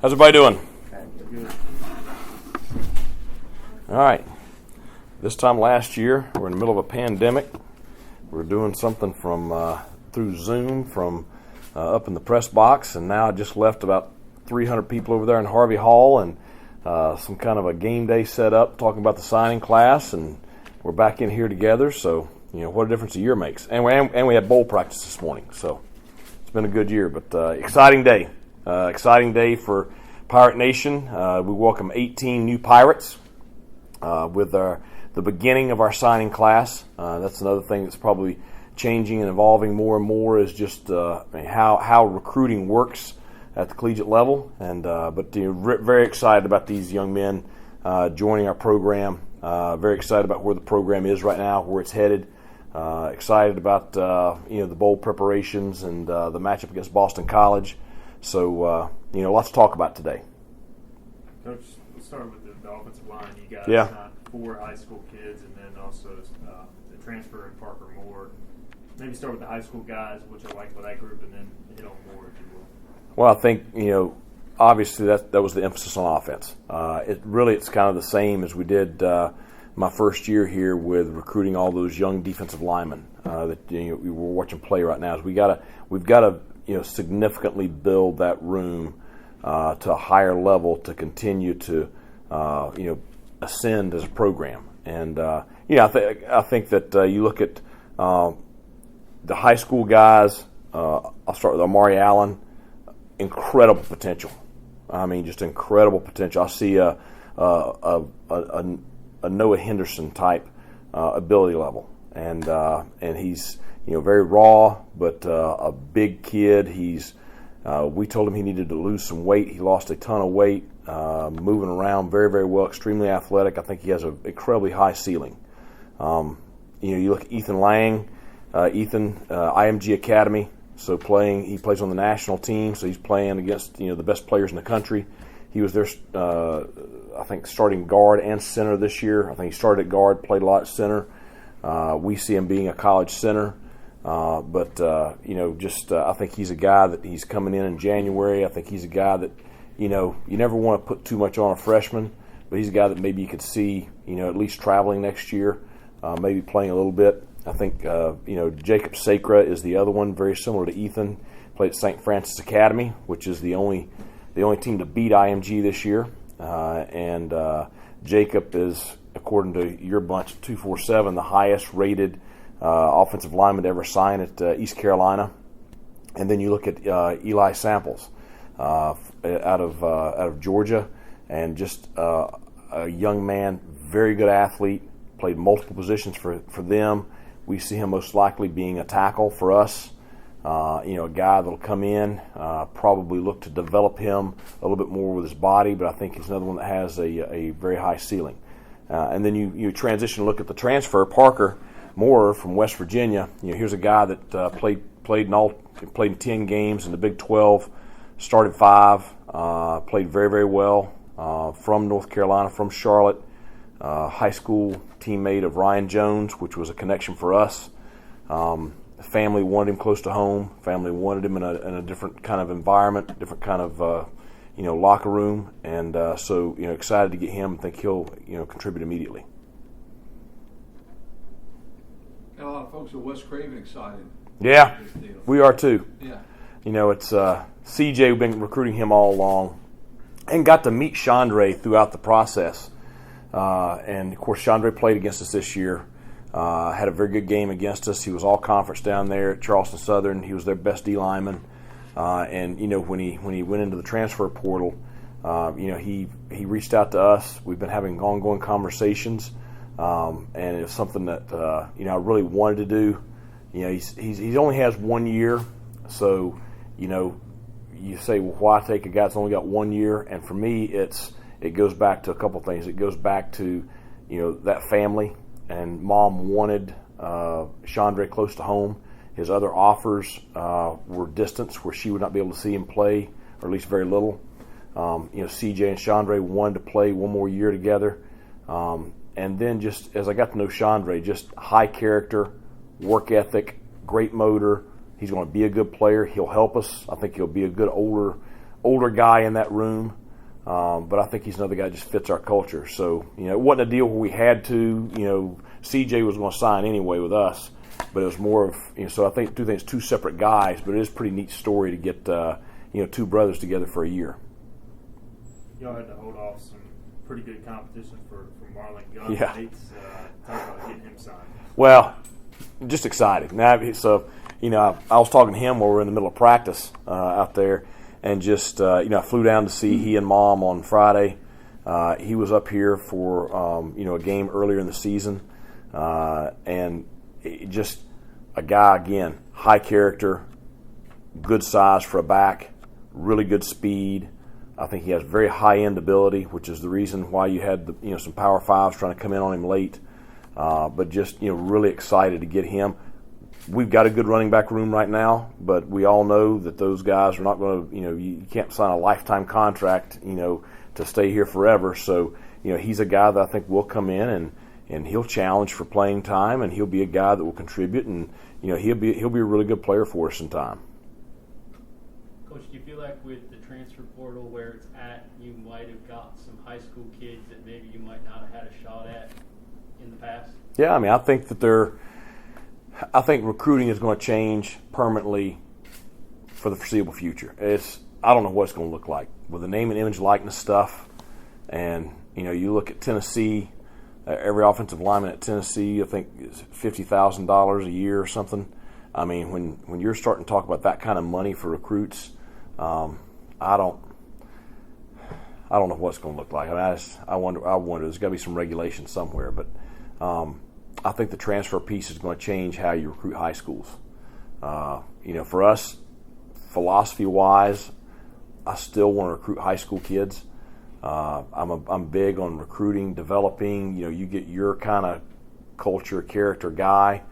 How's everybody doing? Good. All right. This time last year, we're in the middle of a pandemic. We're doing something from through Zoom from up in the press box, and now I just left about 300 people over there in Harvey Hall, and some kind of a game day set up, talking about the signing class, and we're back in here together. So what a difference a year makes. And we had bowl practice this morning, so it's been a good year, but exciting day. Exciting day for Pirate Nation. We welcome 18 new Pirates with the beginning of our signing class. That's another thing that's probably changing and evolving more and more, is just how recruiting works at the collegiate level. And but very excited about these young men joining our program. Very excited about where the program is right now, where it's headed. Excited about the bowl preparations and the matchup against Boston College. So lots to talk about today. Coach, let's start with the offensive line. You guys Yeah. signed 4 high school kids, and then also the transfer in Parker Moore. Maybe start with the high school guys, which I like for that group, and then hit on Moore, if you will. Well, I think obviously that was the emphasis on offense. It's kind of the same as we did my first year here with recruiting all those young defensive linemen that we were watching play right now. Is we've got to significantly build that room to a higher level to continue to ascend as a program. And I think that you look at the high school guys. I'll start with Amari Allen. Incredible potential. I mean, just incredible potential. I see a Noah Henderson type ability level, and he's very raw, but a big kid. We told him he needed to lose some weight. He lost a ton of weight, moving around very, very well, extremely athletic. I think he has an incredibly high ceiling. You look at Ethan Lang, IMG Academy. So he plays on the national team, so he's playing against the best players in the country. He was their I think starting guard and center this year. I think he started at guard, played a lot at center. We see him being a college center. I think he's a guy that he's coming in January. I think he's a guy that, you never want to put too much on a freshman, but he's a guy that maybe you could see, at least traveling next year, maybe playing a little bit. I think, Jacob Sacra is the other one, very similar to Ethan. Played at St. Francis Academy, which is the only team to beat IMG this year. Jacob is, according to your bunch, 247, the highest rated offensive lineman to ever sign at East Carolina. And then you look at Eli Samples out of Georgia, and just a young man, very good athlete, played multiple positions for them. We see him most likely being a tackle for us. A guy that'll come in, probably look to develop him a little bit more with his body, but I think he's another one that has a very high ceiling. And then you transition and look at the transfer, Parker Moore from West Virginia. Here's a guy that played in 10 games in the Big 12, started 5, played very, very well, from North Carolina, from Charlotte, high school teammate of Ryan Jones, which was a connection for us. The family wanted him close to home. Family wanted him in a different kind of environment, different kind of locker room, and so excited to get him. Think he'll contribute immediately. A lot of folks at West Craven excited. Yeah, we are too. Yeah. It's CJ. We've been recruiting him all along, and got to meet Chandre throughout the process. And of course, Chandre played against us this year. Had a very good game against us. He was all conference down there at Charleston Southern. He was their best D lineman. And when he went into the transfer portal, he reached out to us. We've been having ongoing conversations, and it's something that I really wanted to do. He only has 1 year, so you say, well, why take a guy that's only got 1 year? And for me, it goes back to a couple things. It goes back to that family, and Mom wanted Chandre close to home. His other offers were distance, where she would not be able to see him play, or at least very little. CJ and Chandre wanted to play one more year together. And then just as I got to know Chandre, just high character, work ethic, great motor. He's going to be a good player. He'll help us. I think he'll be a good older older guy in that room, but I think he's another guy that just fits our culture. So, it wasn't a deal where we had to, CJ was going to sign anyway with us, but it was more of, so I do think it's two separate guys, but it is a pretty neat story to get, two brothers together for a year. Y'all had to hold off some pretty good competition for Marlon Gunn. Yeah. Talk about getting him signed. Well, just excited. Now, so, I was talking to him while we were in the middle of practice out there, and just, I flew down to see he and Mom on Friday. He was up here for, a game earlier in the season, and just a guy, again, high character, good size for a back, really good speed. I think he has very high-end ability, which is the reason why you had some Power Fives trying to come in on him late. But just really excited to get him. We've got a good running back room right now, but we all know that those guys are not going to, you can't sign a lifetime contract, to stay here forever. So, he's a guy that I think will come in and he'll challenge for playing time, and he'll be a guy that will contribute, and he'll be a really good player for us in time. Coach, do you feel like with the transfer portal where it's at, you might have got some high school kids that maybe you might not have had a shot at in the past? Yeah, I think that I think recruiting is going to change permanently for the foreseeable future. I don't know what it's going to look like with the name and image likeness stuff. And, you look at Tennessee, every offensive lineman at Tennessee, I think, is $50,000 a year or something. I mean, when you're starting to talk about that kind of money for recruits, I don't know what it's going to look like. I wonder. There's got to be some regulation somewhere, but I think the transfer piece is going to change how you recruit high schools. For us, philosophy-wise, I still want to recruit high school kids. I'm big on recruiting, developing. You get your kind of culture, character guy.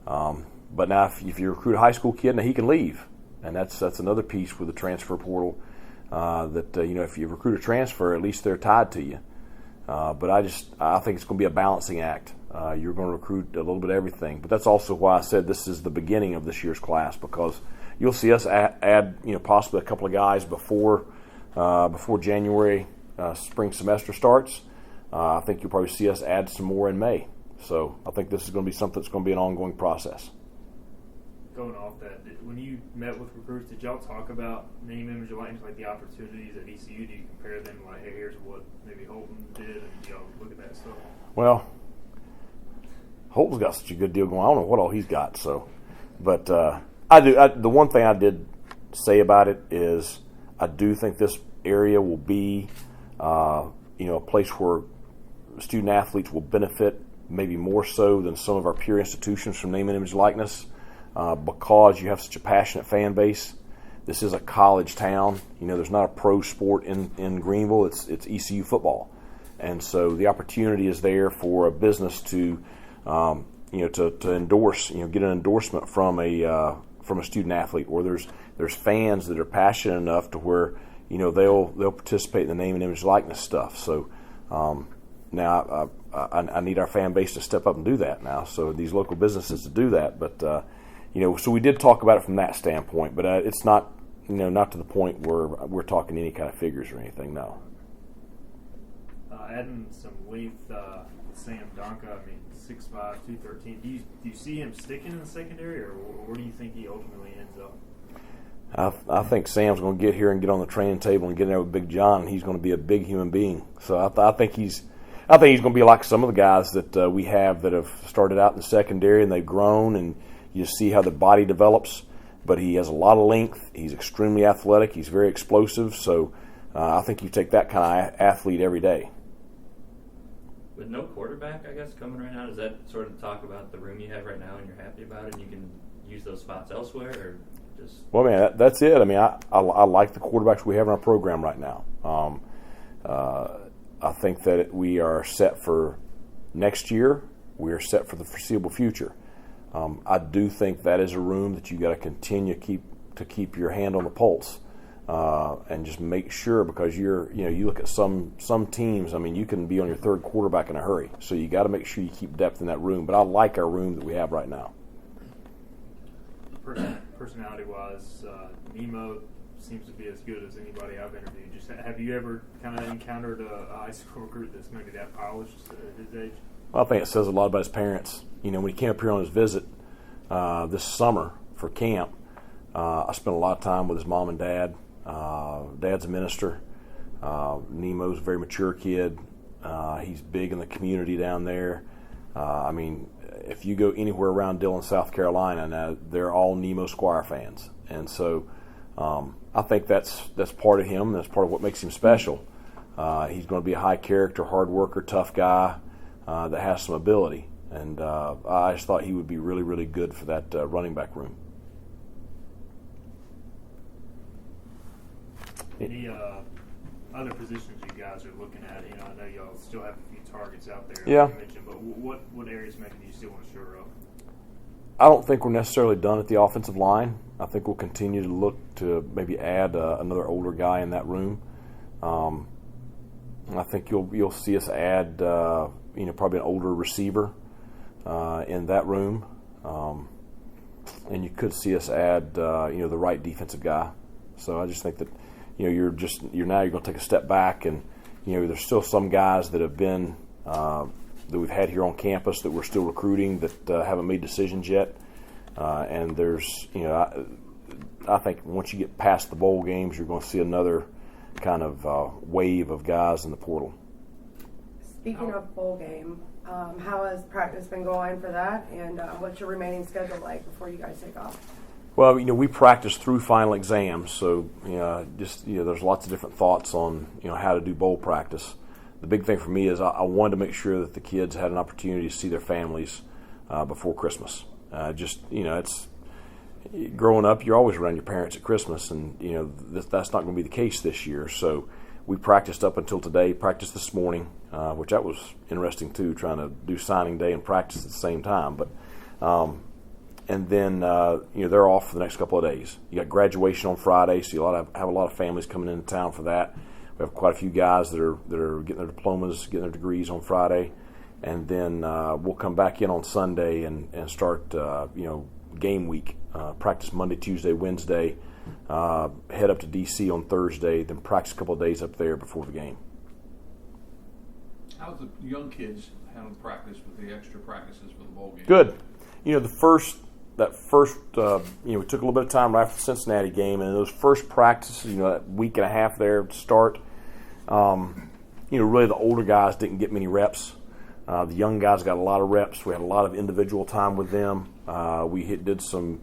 But now, if you recruit a high school kid, now he can leave, and that's another piece with the transfer portal. If you recruit a transfer, at least they're tied to you. But I think it's going to be a balancing act. You're going to recruit a little bit of everything, but that's also why I said this is the beginning of this year's class, because you'll see us add possibly a couple of guys before January spring semester starts. I think you'll probably see us add some more in May. So I think this is going to be something that's going to be an ongoing process. Going off that, when you met with recruits, did y'all talk about name, image, and likeness, like the opportunities at ECU? Do you compare them, like, hey, here's what maybe Holton did, and y'all look at that stuff? Well, Holton's got such a good deal going. I don't know what all he's got. So, but I do. The one thing I did say about it is I do think this area will be, a place where student athletes will benefit maybe more so than some of our peer institutions from name and image likeness. Because you have such a passionate fan base. This is a college town. There's not a pro sport in Greenville. It's ECU football, and so the opportunity is there for a business to, to endorse, get an endorsement from a student athlete, or there's fans that are passionate enough to where they'll participate in the name and image likeness stuff. So now I need our fan base to step up and do that now. So these local businesses to do that, but. So we did talk about it from that standpoint, but it's not, not to the point where we're talking any kind of figures or anything. No. Adding some length, Sam Danke, 6'5", 213. Do you see him sticking in the secondary, or where do you think he ultimately ends up? I think Sam's going to get here and get on the training table and get in there with Big John, and he's going to be a big human being. So I think he's going to be like some of the guys that we have that have started out in the secondary and they've grown, and you just see how the body develops, but he has a lot of length. He's extremely athletic. He's very explosive. So I think you take that kind of athlete every day. With no quarterback, I guess, coming right now, does that sort of talk about the room you have right now and you're happy about it and you can use those spots elsewhere, or just? Well, man, that's it. I like the quarterbacks we have in our program right now. I think that we are set for next year. We are set for the foreseeable future. I do think that is a room that you got to continue to keep your hand on the pulse, and just make sure, because you look at some teams. You can be on your third quarterback in a hurry, so you got to make sure you keep depth in that room. But I like our room that we have right now. Personality-wise, Nemo, seems to be as good as anybody I've interviewed. Just have you ever kind of encountered a high school recruit that's maybe that polished at his age? Well, I think it says a lot about his parents. You know, when he came up here on his visit this summer for camp, I spent a lot of time with his mom and dad. Dad's a minister. Nemo's a very mature kid. He's big in the community down there. I mean, if you go anywhere around Dillon, South Carolina, now they're all Nemo Squire fans, and so I think that's part of him. That's part of what makes him special. He's going to be a high character, hard worker, tough guy that has some ability, and I just thought he would be really, really good for that running back room. Any other positions you guys are looking at? You know, I know y'all still have a few targets out there. Yeah. Like you mentioned, but what areas maybe do you still want to shore up? I don't think we're necessarily done at the offensive line. I think we'll continue to look to maybe add another older guy in that room. I think you'll see us add probably an older receiver in that room, and you could see us add the right defensive guy. So I just think that you're going to take a step back, and there's still some guys that have been that we've had here on campus that we're still recruiting that haven't made decisions yet. And there's, I think once you get past the bowl games, you're going to see another kind of wave of guys in the portal. Speaking of bowl game, how has practice been going for that, and what's your remaining schedule like before you guys take off? Well, we practice through final exams, so there's lots of different thoughts on how to do bowl practice. The big thing for me is I wanted to make sure that the kids had an opportunity to see their families before Christmas. It's growing up, you're always around your parents at Christmas, and that's not going to be the case this year. So we practiced up until today. Practiced this morning, which that was interesting too, trying to do signing day and practice at the same time. But and then they're off for the next couple of days. You got graduation on Friday, so you have a lot of families coming into town for that. We have quite a few guys that are getting their diplomas, getting their degrees on Friday, and then we'll come back in on Sunday and start game week. Practice Monday, Tuesday, Wednesday. Head up to DC on Thursday, then practice a couple of days up there before the game. How's the young kids handle practice with the extra practices for the bowl game? Good. We took a little bit of time right after the Cincinnati game, and those first practices, that week and a half there to start, really the older guys didn't get many reps. The young guys got a lot of reps. We had a lot of individual time with them. We did some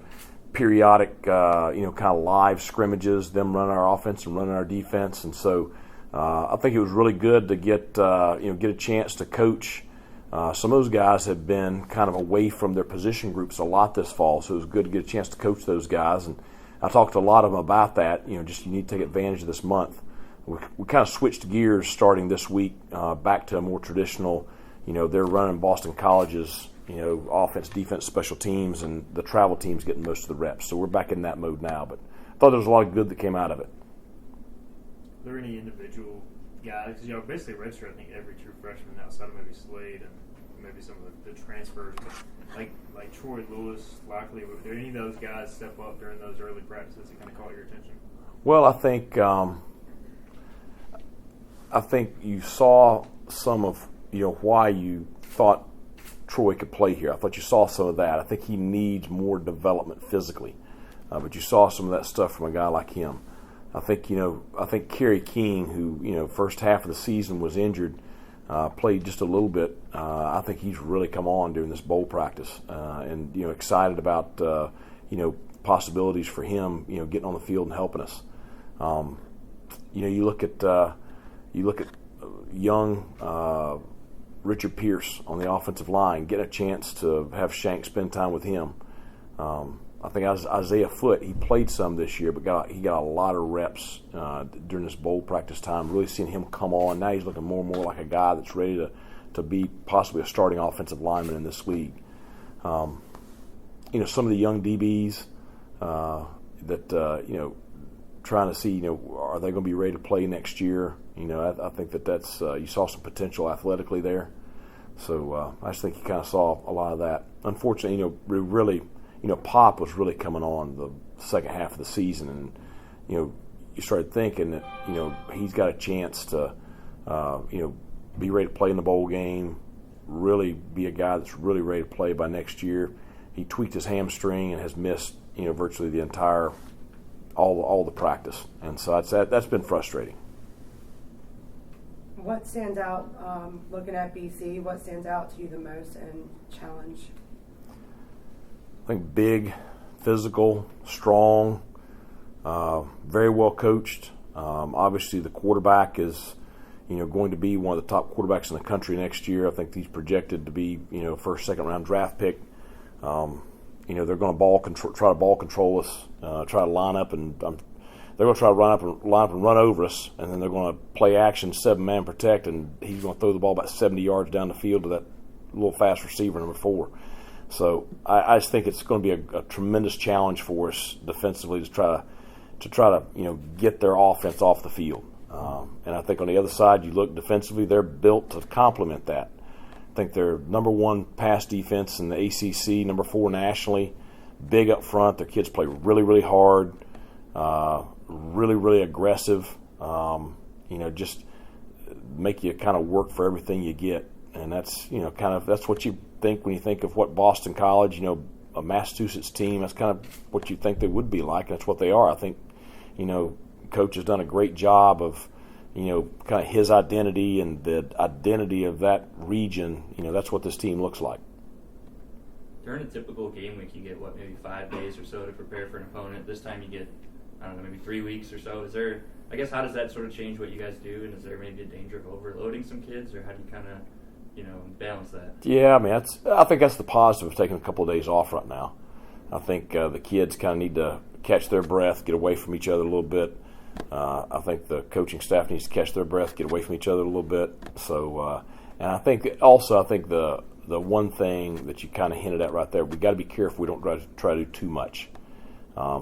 periodic, kind of live scrimmages, them running our offense and running our defense, and so I think it was really good to get a chance to coach. Some of those guys have been kind of away from their position groups a lot this fall, so it was good to get a chance to coach those guys. And I talked to a lot of them about that. You need to take advantage of this month. We kind of switched gears starting this week back to a more traditional. They're running Boston College's offense, defense, special teams, and the travel team's getting most of the reps. So we're back in that mode now. But I thought there was a lot of good that came out of it. Are there any individual guys? Because y'all basically registered, I think, every true freshman outside of maybe Slade and maybe some of the transfers. But like Troy Lewis, likely, did any of those guys step up during those early practices and kind of caught your attention? Well, I think you saw some of why you thought Troy could play here. I thought you saw some of that. I think he needs more development physically, but you saw some of that stuff from a guy like him. I think Kerry King, who first half of the season was injured, played just a little bit. I think he's really come on during this bowl practice, and excited about possibilities for him, getting on the field and helping us. You look at young Richard Pierce on the offensive line, getting a chance to have Shank spend time with him. I think Isaiah Foote, he played some this year, but he got a lot of reps during this bowl practice time. Really seeing him come on. Now he's looking more and more like a guy that's ready to be possibly a starting offensive lineman in this league. Some of the young DBs that trying to see are they going to be ready to play next year? I think that's you saw some potential athletically there. So I just think you kind of saw a lot of that. Unfortunately, really. Pop was really coming on the second half of the season, and you started thinking that, you know, he's got a chance to, you know, be ready to play in the bowl game, really be a guy that's really ready to play by next year. He tweaked his hamstring and has missed, you know, virtually the entire, all the practice. And so that's been frustrating. What stands out, looking at BC, what stands out to you the most and challenge? I think big, physical, strong, very well coached. Obviously, the quarterback is, you know, going to be one of the top quarterbacks in the country next year. I think he's projected to be, you know, first, second round draft pick. You know, they're going to try to ball control us, try to line up, and they're going to try to line up and run over us, and then they're going to play action 7-man protect, and he's going to throw the ball about 70 yards down the field to that little fast receiver, number 4. So I just think it's going to be a tremendous challenge for us defensively to try to you know, get their offense off the field. And I think on the other side, you look defensively, they're built to complement that. I think they're number 1 pass defense in the ACC, number 4 nationally, big up front. Their kids play really, really hard, really, really aggressive. You know, just make you kind of work for everything you get. And that's, you know, that's what you think when you think of what Boston College, you know, a Massachusetts team, that's kind of what you think they would be like. That's what they are. I think, you know, Coach has done a great job of, you know, kind of his identity and the identity of that region. You know, that's what this team looks like. During a typical game week, you get, what, maybe 5 days or so to prepare for an opponent. This time you get, I don't know, maybe 3 weeks or so. Is there, I guess, how does that sort of change what you guys do? And is there maybe a danger of overloading some kids, or how do you kind of, you know, balance that? Yeah, I mean, I think that's the positive of taking a couple of days off right now. I think the kids kind of need to catch their breath, get away from each other a little bit. I think the coaching staff needs to catch their breath, get away from each other a little bit. So, and I think the one thing that you kind of hinted at right there, we got to be careful we don't try to do too much.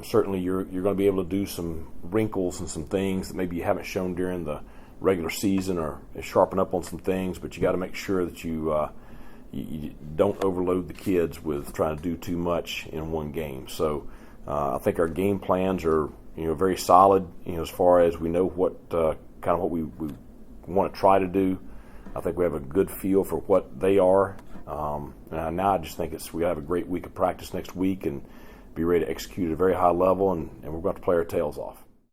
Certainly, you're going to be able to do some wrinkles and some things that maybe you haven't shown during the regular season, or sharpen up on some things, but you got to make sure that you don't overload the kids with trying to do too much in one game. So I think our game plans are, you know, very solid, you know, as far as we know what kind of what we want to try to do. I think we have a good feel for what they are. And now I just think we have a great week of practice next week and be ready to execute at a very high level, and we're going to play our tails off.